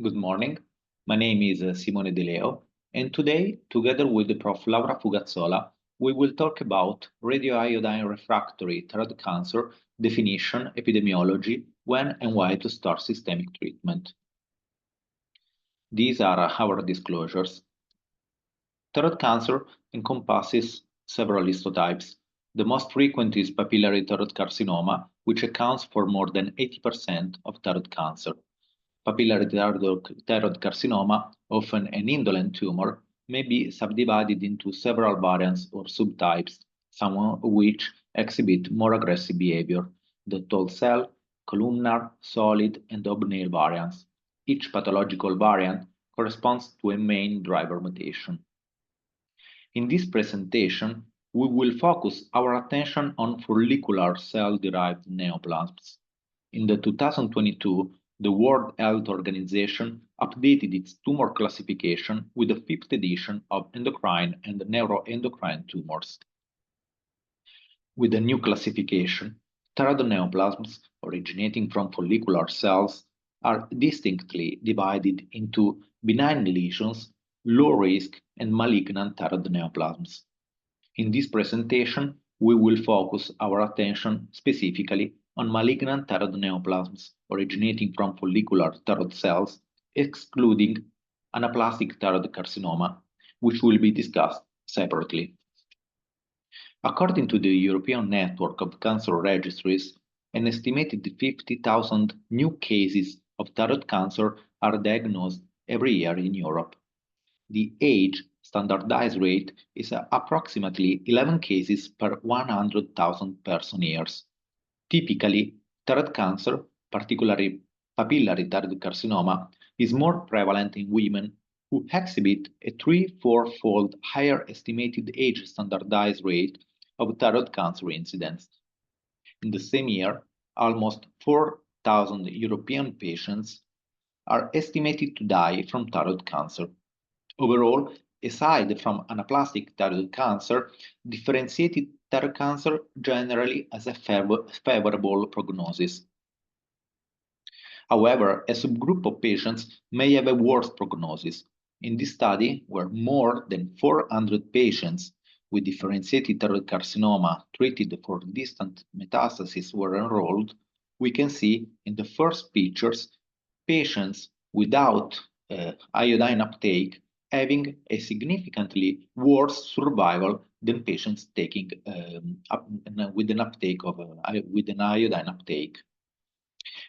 Good morning. My name is Simone De Leo, and today, together with the Prof. Laura Fugazzola, we will talk about radioiodine refractory thyroid cancer definition, epidemiology, when and why to start systemic treatment. These are our disclosures. Thyroid cancer encompasses several histotypes. The most frequent is papillary thyroid carcinoma, which accounts for more than 80% of thyroid cancer. Papillary thyroid carcinoma, often an indolent tumor, may be subdivided into several variants or subtypes, some of which exhibit more aggressive behavior: the tall cell, columnar, solid, and obnale variants. Each pathological variant corresponds to a main driver mutation. In this presentation, we will focus our attention on follicular cell-derived neoplasms. In the 2022, the World Health Organization updated its tumor classification with the fifth edition of endocrine and neuroendocrine tumors. With the new classification, thyroid neoplasms originating from follicular cells are distinctly divided into benign lesions, low risk, and malignant thyroid neoplasms. In this presentation, we will focus our attention specifically on malignant thyroid neoplasms originating from follicular thyroid cells, excluding anaplastic thyroid carcinoma, which will be discussed separately. According to the European Network of Cancer Registries, an estimated 50,000 new cases of thyroid cancer are diagnosed every year in Europe. The age standardized rate is approximately 11 cases per 100,000 person years. Typically, thyroid cancer, particularly papillary thyroid carcinoma, is more prevalent in women who exhibit a 3-4-fold higher estimated age standardized rate of thyroid cancer incidence. In the same year, almost 4,000 European patients are estimated to die from thyroid cancer. Overall, aside from anaplastic thyroid cancer, differentiated thyroid cancer generally has a favorable prognosis. However, a subgroup of patients may have a worse prognosis. In this study, where more than 400 patients with differentiated thyroid carcinoma treated for distant metastasis were enrolled, we can see in the first pictures patients without iodine uptake having a significantly worse survival than patients taking with an iodine uptake.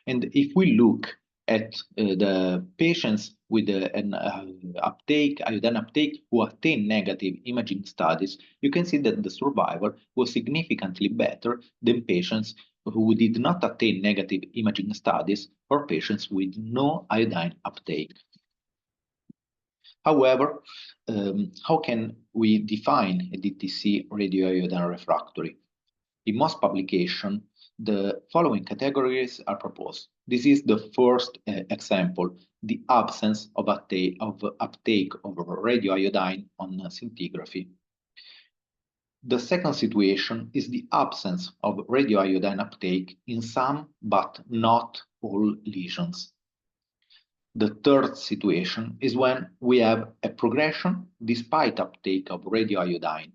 And if we look at the patients with an iodine uptake who attain negative imaging studies, you can see that the survival was significantly better than patients who did not attain negative imaging studies or patients with no iodine uptake. However, how can we define a DTC radioiodine refractory? In most publications, the following categories are proposed. This is the first example, the absence of uptake of radioiodine on scintigraphy. The second situation is the absence of radioiodine uptake in some but not all lesions. The third situation is when we have a progression despite uptake of radioiodine.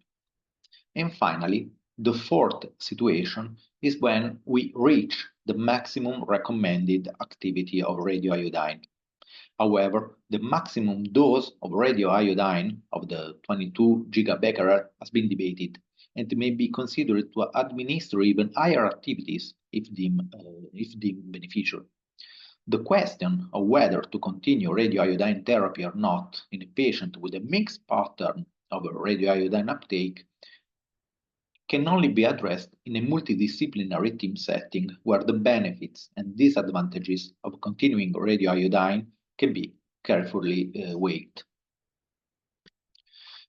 And finally, the fourth situation is when we reach the maximum recommended activity of radioiodine. However, the maximum dose of radioiodine of the 22 gigabecquerel has been debated and may be considered to administer even higher activities if deemed beneficial. The question of whether to continue radioiodine therapy or not in a patient with a mixed pattern of radioiodine uptake can only be addressed in a multidisciplinary team setting where the benefits and disadvantages of continuing radioiodine can be carefully weighed.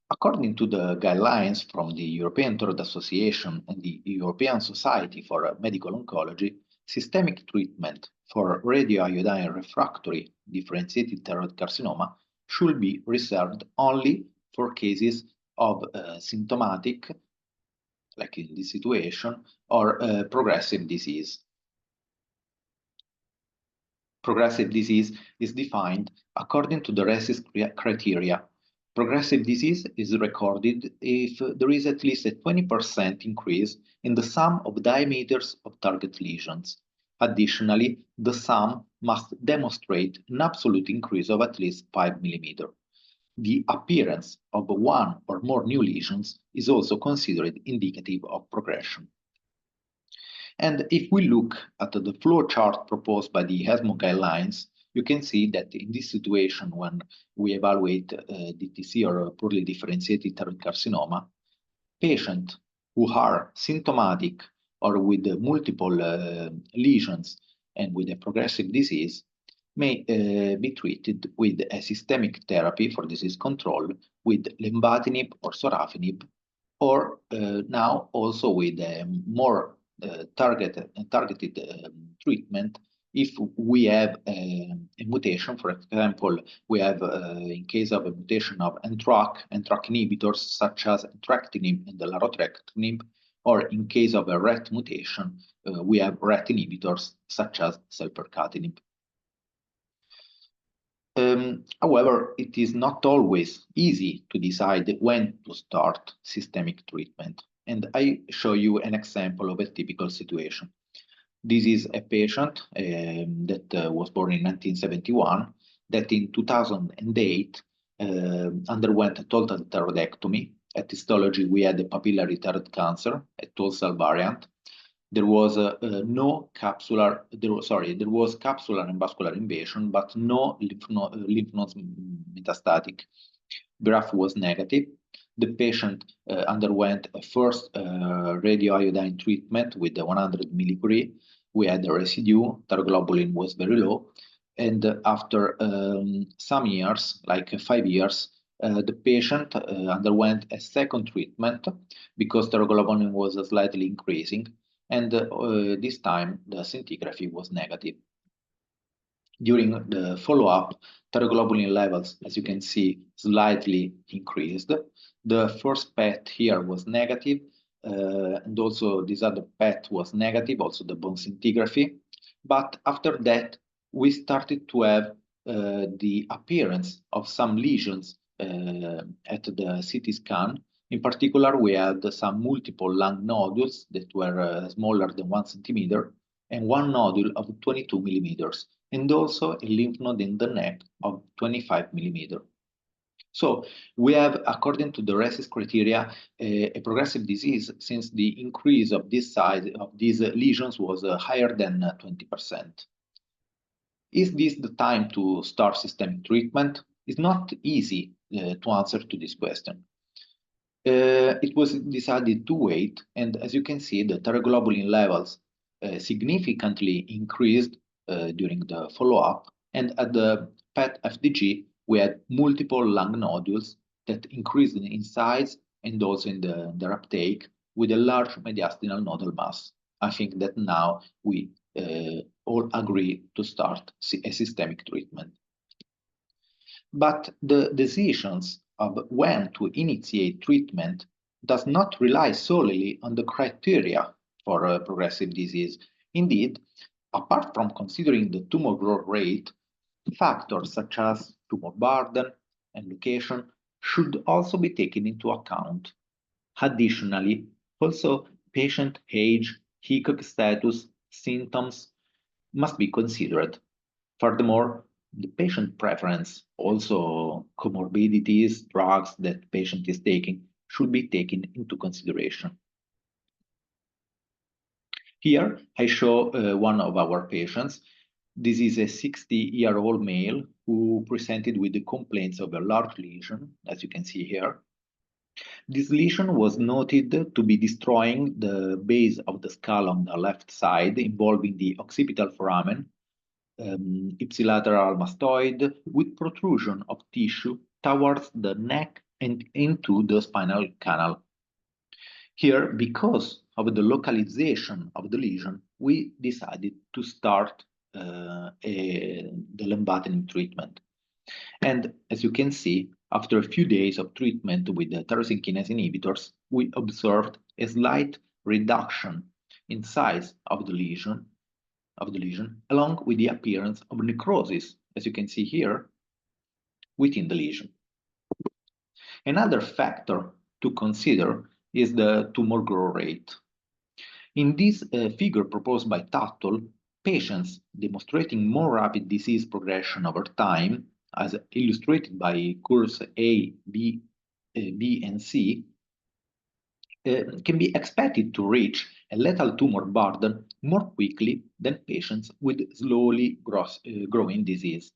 According to the guidelines from the European Thyroid Association and the European Society for Medical Oncology, systemic treatment for radioiodine refractory differentiated thyroid carcinoma should be reserved only for cases of symptomatic, like in this situation, or progressive disease. Progressive disease is defined according to the RECIST criteria. Progressive disease is recorded if there is at least a 20% increase in the sum of diameters of target lesions. Additionally, the sum must demonstrate an absolute increase of at least 5 mm. The appearance of one or more new lesions is also considered indicative of progression. And if we look at the flow chart proposed by the ESMO guidelines, you can see that in this situation, when we evaluate DTC or poorly differentiated thyroid carcinoma, patients who are symptomatic or with multiple lesions and with a progressive disease may be treated with a systemic therapy for disease control with lenvatinib or sorafenib, or now also with a more targeted treatment if we have a mutation. For example, we have in case of a mutation of NTRK inhibitors such as entrectinib and larotrectinib, or in case of a RET mutation, we have RET inhibitors such as selpercatinib. However, it is not always easy to decide when to start systemic treatment. And I show you an example of a typical situation. This is a patient that was born in 1971 that in 2008 underwent a total thyroidectomy. At histology, we had a papillary thyroid cancer, a total variant. There was no capsular, there was capsular and vascular invasion, but no lymph nodes metastatic. BRAF was negative. The patient underwent a first radioiodine treatment with 100 millicurie. We had a residue, thyroglobulin was very low. And after some years, like 5 years, the patient underwent a second treatment because thyroglobulin was slightly increasing. And this time the scintigraphy was negative. During the follow-up, thyroglobulin levels, as you can see, slightly increased. The first PET here was negative, and also this other PET was negative, also the bone scintigraphy. But after that, we started to have the appearance of some lesions at the CT scan. In particular, we had some multiple lung nodules that were smaller than 1 centimeter and one nodule of 22 millimeters, and also a lymph node in the neck of 25 millimeters. So we have, according to the RECIST criteria, a progressive disease since the increase of this size of these lesions was higher than 20%. Is this the time to start systemic treatment? It's not easy to answer to this question. It was decided to wait, and as you can see, the thyroglobulin levels significantly increased during the follow-up, and at the PET-FDG, we had multiple lung nodules that increased in size and also in their uptake with a large mediastinal nodal mass. I think that now we all agree to start a systemic treatment. But the decisions of when to initiate treatment does not rely solely on the criteria for progressive disease. Indeed, apart from considering the tumor growth rate, factors such as tumor burden and location should also be taken into account. Additionally, also patient age, ECOG status, symptoms must be considered. Furthermore, the patient preference, also comorbidities, drugs that patient is taking, should be taken into consideration. Here, I show one of our patients. This is a 60-year-old male who presented with the complaints of a large lesion, as you can see here. This lesion was noted to be destroying the base of the skull on the left side, involving the occipital foramen, ipsilateral mastoid, with protrusion of tissue towards the neck and into the spinal canal. Here, because of the localization of the lesion, we decided to start the lenvatinib treatment. And as you can see, after a few days of treatment with the tyrosine kinase inhibitors, we observed a slight reduction in size of the lesion of the lesion, along with the appearance of necrosis, as you can see here, within the lesion. Another factor to consider is the tumor growth rate. In this figure proposed by Tuttle, patients demonstrating more rapid disease progression over time, as illustrated by curves A, B, and C, can be expected to reach a lethal tumor burden more quickly than patients with slowly growing disease.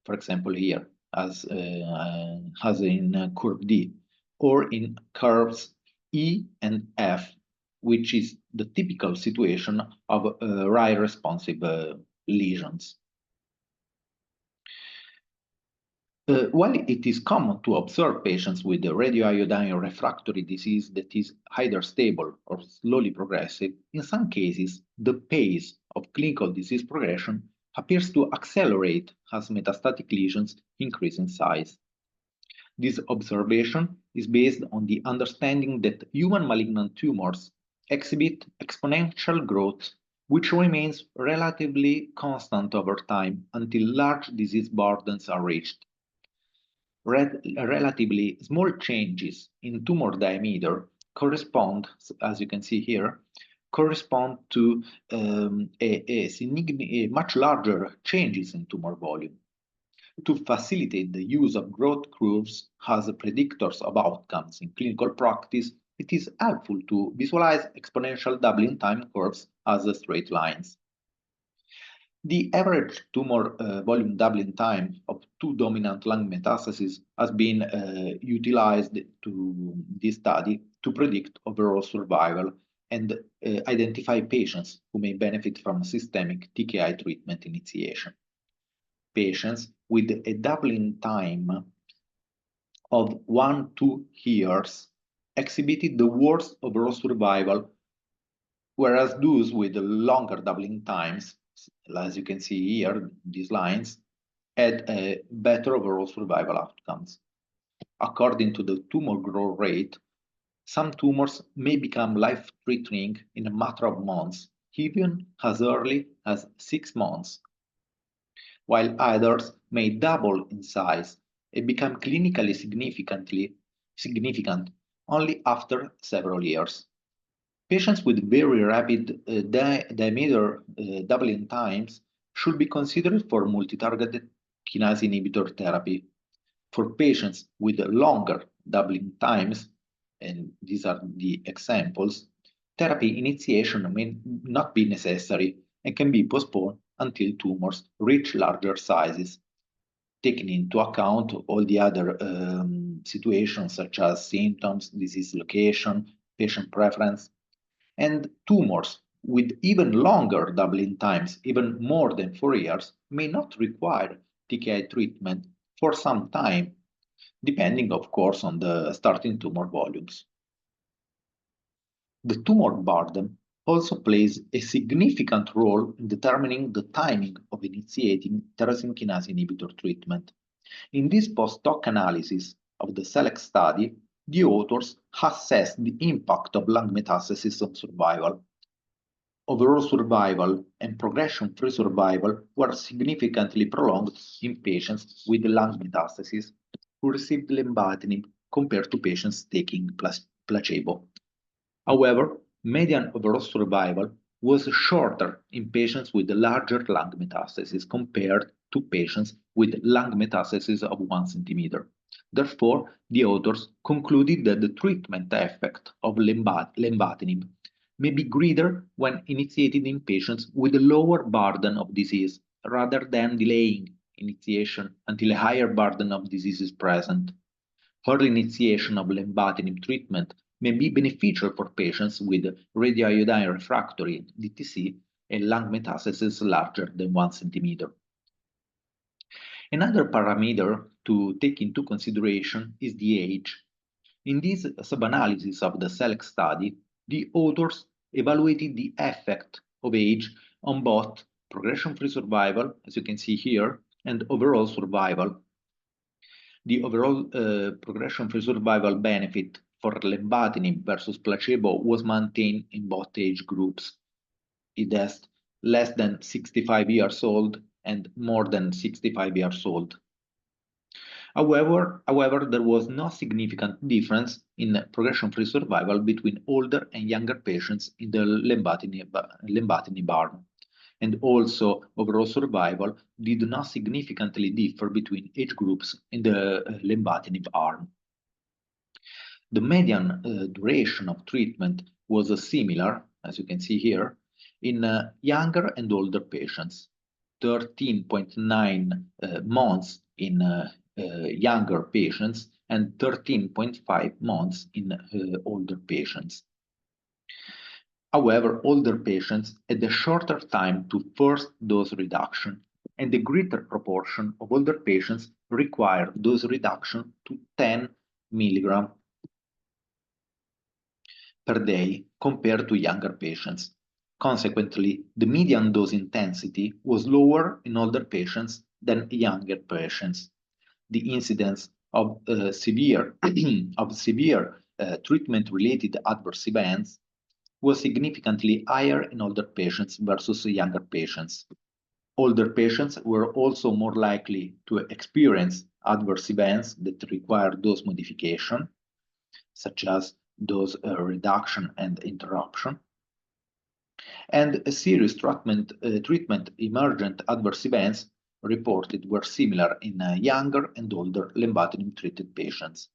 For example, here, as in curve D, or in curves E and F, which is the typical situation of RI-responsive lesions. While it is common to observe patients with radioiodine-refractory disease that is either stable or slowly progressive, in some cases, the pace of clinical disease progression appears to accelerate as metastatic lesions increase in size. This observation is based on the understanding that human malignant tumors exhibit exponential growth, which remains relatively constant over time until large disease burdens are reached. Relatively small changes in tumor diameter correspond, as you can see here, correspond to much larger changes in tumor volume. To facilitate the use of growth curves as predictors of outcomes in clinical practice, it is helpful to visualize exponential doubling time curves as straight lines. The average tumor volume doubling time of 2 dominant lung metastases has been utilized to this study to predict overall survival and identify patients who may benefit from systemic TKI treatment initiation. Patients with a doubling time of 1-2 years exhibited the worst overall survival, whereas those with longer doubling times, as you can see here, these lines, had a better overall survival outcomes. According to the tumor growth rate, some tumors may become life-threatening in a matter of months, even as early as 6 months, while others may double in size and become clinically significant only after several years. Patients with very rapid diameter doubling times should be considered for multi-targeted kinase inhibitor therapy. For patients with longer doubling times, and these are the examples, therapy initiation may not be necessary and can be postponed until tumors reach larger sizes, taking into account all the other situations such as symptoms, disease location, patient preference, and tumors with even longer doubling times, even more than 4 years, may not require TKI treatment for some time, depending, of course, on the starting tumor volumes. The tumor burden also plays a significant role in determining the timing of initiating tyrosine kinase inhibitor treatment. In this post-hoc analysis of the SELECT study, the authors assessed the impact of lung metastasis on survival. Overall survival and progression-free survival were significantly prolonged in patients with lung metastasis who received lenvatinib compared to patients taking placebo. However, median overall survival was shorter in patients with larger lung metastasis compared to patients with lung metastasis of 1 centimeter. Therefore, the authors concluded that the treatment effect of lenvatinib may be greater when initiated in patients with a lower burden of disease, rather than delaying initiation until a higher burden of disease is present. Early initiation of lenvatinib treatment may be beneficial for patients with radioiodine-refractory DTC and lung metastasis larger than 1 centimeter. Another parameter to take into consideration is the age. In this sub-analysis of the SELECT study, the authors evaluated the effect of age on both progression-free survival, as you can see here, and overall survival. The overall progression-free survival benefit for lenvatinib versus placebo was maintained in both age groups. It has less than 65 years old, and more than 65 years old. However, there was no significant difference in progression-free survival between older and younger patients in the lenvatinib arm. And also, overall survival did not significantly differ between age groups in the lenvatinib arm. The median duration of treatment was similar, as you can see here, in younger and older patients, 13.9 months in younger patients and 13.5 months in older patients. However, older patients had a shorter time to first dose reduction, and a greater proportion of older patients required dose reduction to 10 milligrams per day compared to younger patients. Consequently, the median dose intensity was lower in older patients than younger patients. The incidence of severe treatment-related adverse events was significantly higher in older patients versus younger patients. Older patients were also more likely to experience adverse events that require dose modification, such as dose reduction and interruption, and a serious treatment emergent adverse events reported were similar in younger and older lenvatinib-treated patients.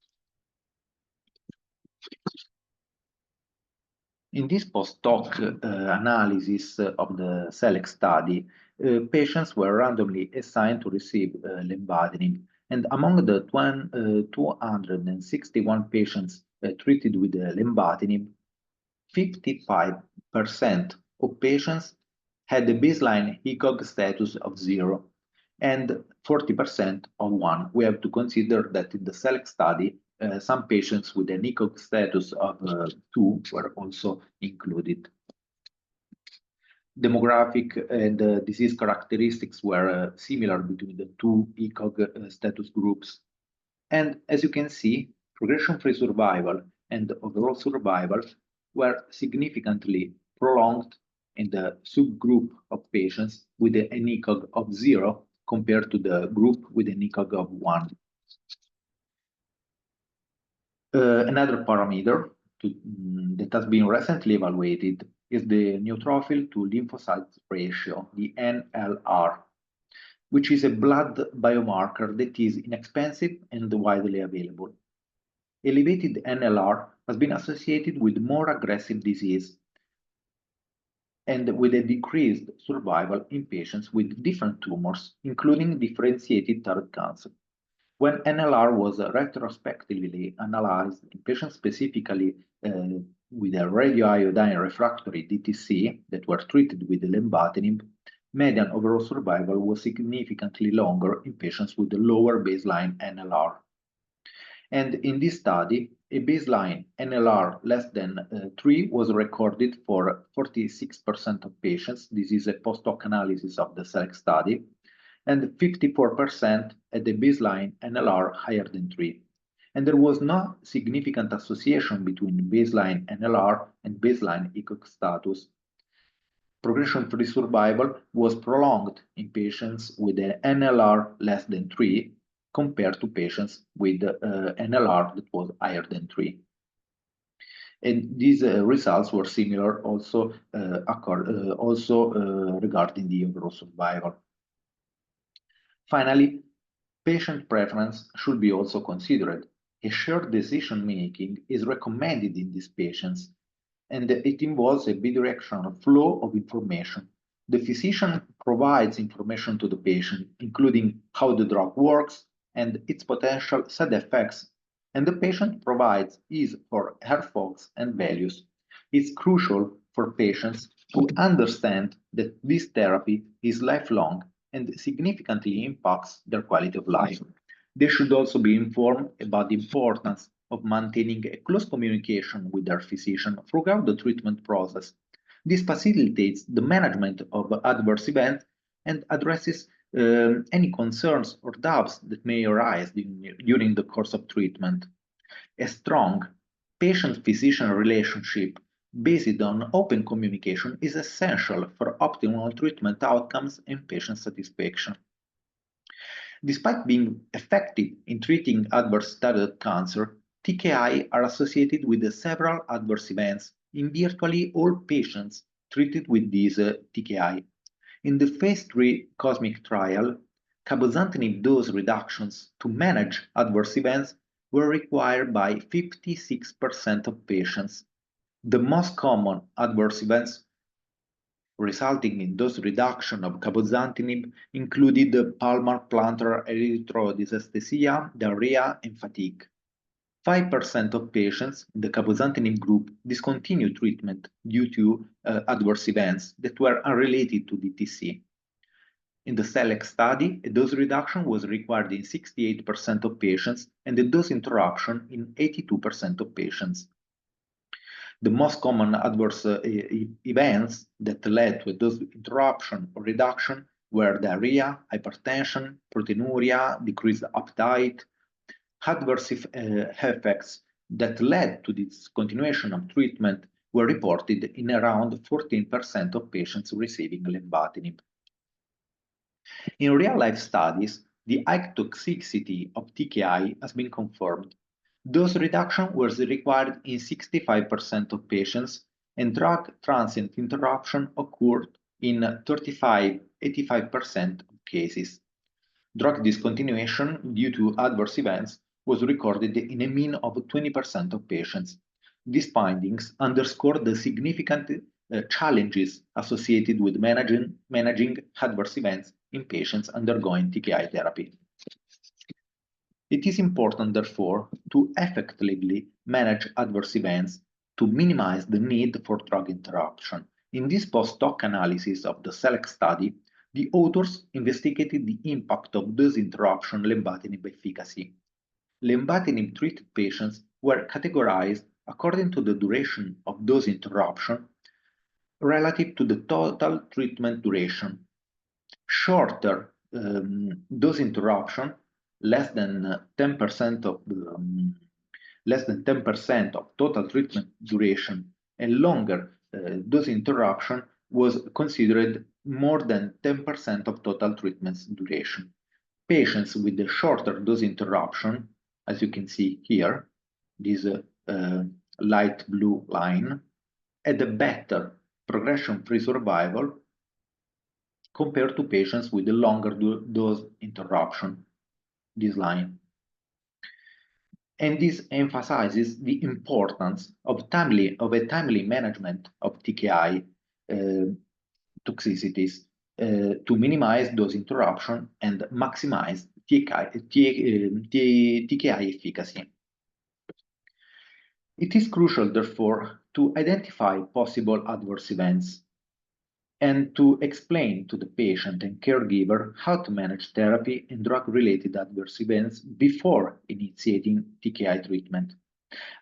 In this post-hoc analysis of the SELECT study, patients were randomly assigned to receive lenvatinib, and among the 261 patients treated with lenvatinib, 55% of patients had a baseline ECOG status of 0 and 40% of 1. We have to consider that in the SELECT study, some patients with an ECOG status of 2 were also included. Demographic and disease characteristics were similar between the two ECOG status groups. And as you can see, progression-free survival and overall survival were significantly prolonged in the subgroup of patients with an ECOG of 0 compared to the group with an ECOG of 1. Another parameter that has been recently evaluated is the neutrophil to lymphocytes ratio, the NLR, which is a blood biomarker that is inexpensive and widely available. Elevated NLR has been associated with more aggressive disease and with a decreased survival in patients with different tumors, including differentiated thyroid cancer. When NLR was retrospectively analyzed in patients specifically with a radioiodine-refractory DTC that were treated with lenvatinib, median overall survival was significantly longer in patients with a lower baseline NLR. And in this study, a baseline NLR less than 3 was recorded for 46% of patients. This is a post-hoc analysis of the SELECT study, and 54% at the baseline NLR higher than 3. And there was no significant association between baseline NLR and baseline ECOG status. Progression-free survival was prolonged in patients with an NLR less than 3 compared to patients with NLR that was higher than 3. And these results were similar also, regarding the overall survival. Finally, patient preference should be also considered. A shared decision-making is recommended in these patients, and it involves a bidirectional flow of information. The physician provides information to the patient, including how the drug works and its potential side effects, and the patient provides his or her thoughts and values. It's crucial for patients to understand that this therapy is lifelong and significantly impacts their quality of life. They should also be informed about the importance of maintaining a close communication with their physician throughout the treatment process. This facilitates the management of adverse events and addresses any concerns or doubts that may arise during the course of treatment. A strong patient-physician relationship based on open communication is essential for optimal treatment outcomes and patient satisfaction. Despite being effective in treating adverse thyroid cancer, TKI are associated with several adverse events in virtually all patients treated with this TKI. In the phase 3 COSMIC trial, cabozantinib dose reductions to manage adverse events were required by 56% of patients. The most common adverse events resulting in dose reduction of cabozantinib included palmar-plantar erythrodysesthesia, diarrhea, and fatigue. 5% of patients in the cabozantinib group discontinued treatment due to adverse events that were unrelated to DTC. In the SELECT study, a dose reduction was required in 68% of patients and a dose interruption in 82% of patients. The most common adverse events that led to a dose interruption or reduction were diarrhea, hypertension, proteinuria, decreased appetite. Adverse effects that led to the discontinuation of treatment were reported in around 14% of patients receiving lenvatinib. In real-life studies, the high toxicity of TKI has been confirmed. Dose reduction was required in 65% of patients, and drug transient interruption occurred in 35–85% of cases. Drug discontinuation due to adverse events was recorded in a mean of 20% of patients. These findings underscore the significant challenges associated with managing adverse events in patients undergoing TKI therapy. It is important, therefore, to effectively manage adverse events to minimize the need for drug interruption. In this post-hoc analysis of the SELECT study, the authors investigated the impact of dose interruption lenvatinib efficacy. Lenvatinib-treated patients were categorized according to the duration of dose interruption relative to the total treatment duration. Shorter dose interruption, less than 10% of total treatment duration, and longer dose interruption was considered more than 10% of total treatment duration. Patients with a shorter dose interruption, as you can see here, this light blue line, had a better progression-free survival compared to patients with a longer dose interruption, this line. And this emphasizes the importance of a timely management of TKI toxicities to minimize dose interruption and maximize TKI efficacy. It is crucial, therefore, to identify possible adverse events and to explain to the patient and caregiver how to manage therapy and drug-related adverse events before initiating TKI treatment.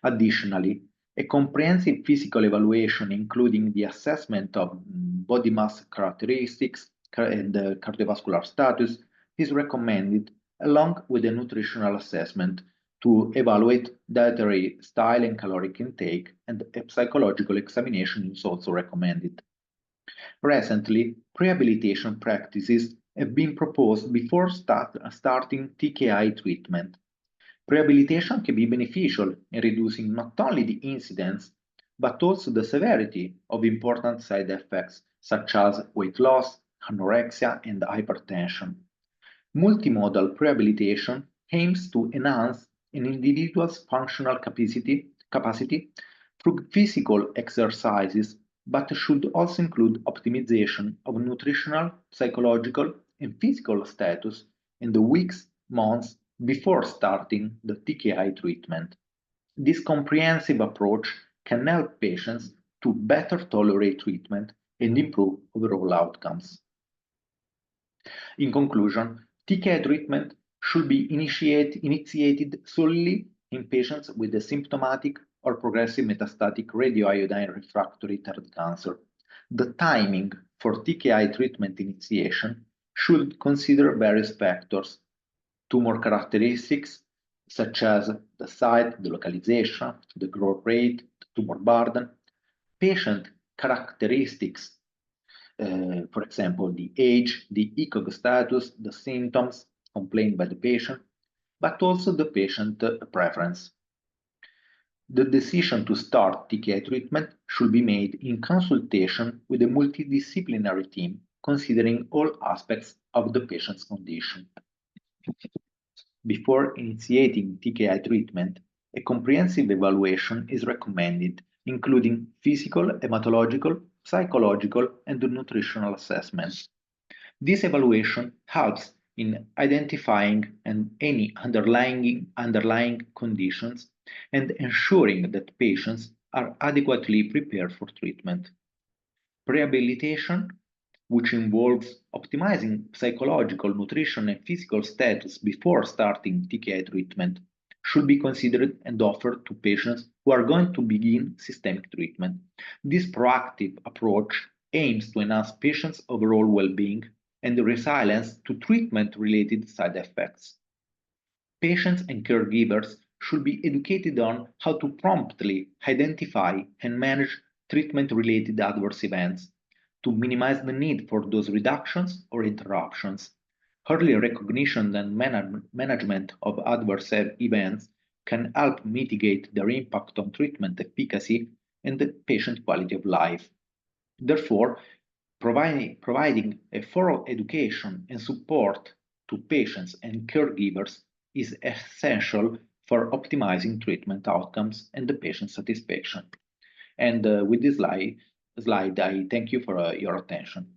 Additionally, a comprehensive physical evaluation, including the assessment of body mass characteristics and cardiovascular status, is recommended, along with a nutritional assessment to evaluate dietary style and caloric intake, and a psychological examination is also recommended. Recently, rehabilitation practices have been proposed before starting TKI treatment. Rehabilitation can be beneficial in reducing not only the incidence, but also the severity of important side effects, such as weight loss, anorexia, and hypertension. Multimodal rehabilitation aims to enhance an individual's functional capacity through physical exercises, but should also include optimization of nutritional, psychological, and physical status in the weeks, months before starting the TKI treatment. This comprehensive approach can help patients to better tolerate treatment and improve overall outcomes. In conclusion, TKI treatment should be initiated solely in patients with a symptomatic or progressive metastatic radioiodine-refractory thyroid cancer. The timing for TKI treatment initiation should consider various factors: tumor characteristics, such as the site, the localization, the growth rate, the tumor burden, patient characteristics, for example, the age, the ECOG status, the symptoms complained by the patient, but also the patient preference. The decision to start TKI treatment should be made in consultation with a multidisciplinary team, considering all aspects of the patient's condition. Before initiating TKI treatment, a comprehensive evaluation is recommended, including physical, hematological, psychological, and nutritional assessments. This evaluation helps in identifying any underlying conditions and ensuring that patients are adequately prepared for treatment. Rehabilitation, which involves optimizing psychological, nutrition, and physical status before starting TKI treatment, should be considered and offered to patients who are going to begin systemic treatment. This proactive approach aims to enhance patients' overall well-being and resilience to treatment-related side effects. Patients and caregivers should be educated on how to promptly identify and manage treatment-related adverse events to minimize the need for dose reductions or interruptions. Early recognition and management of adverse events can help mitigate their impact on treatment efficacy and the patient quality of life. Therefore, providing a thorough education and support to patients and caregivers is essential for optimizing treatment outcomes and the patient satisfaction. And with this slide, I thank you for your attention.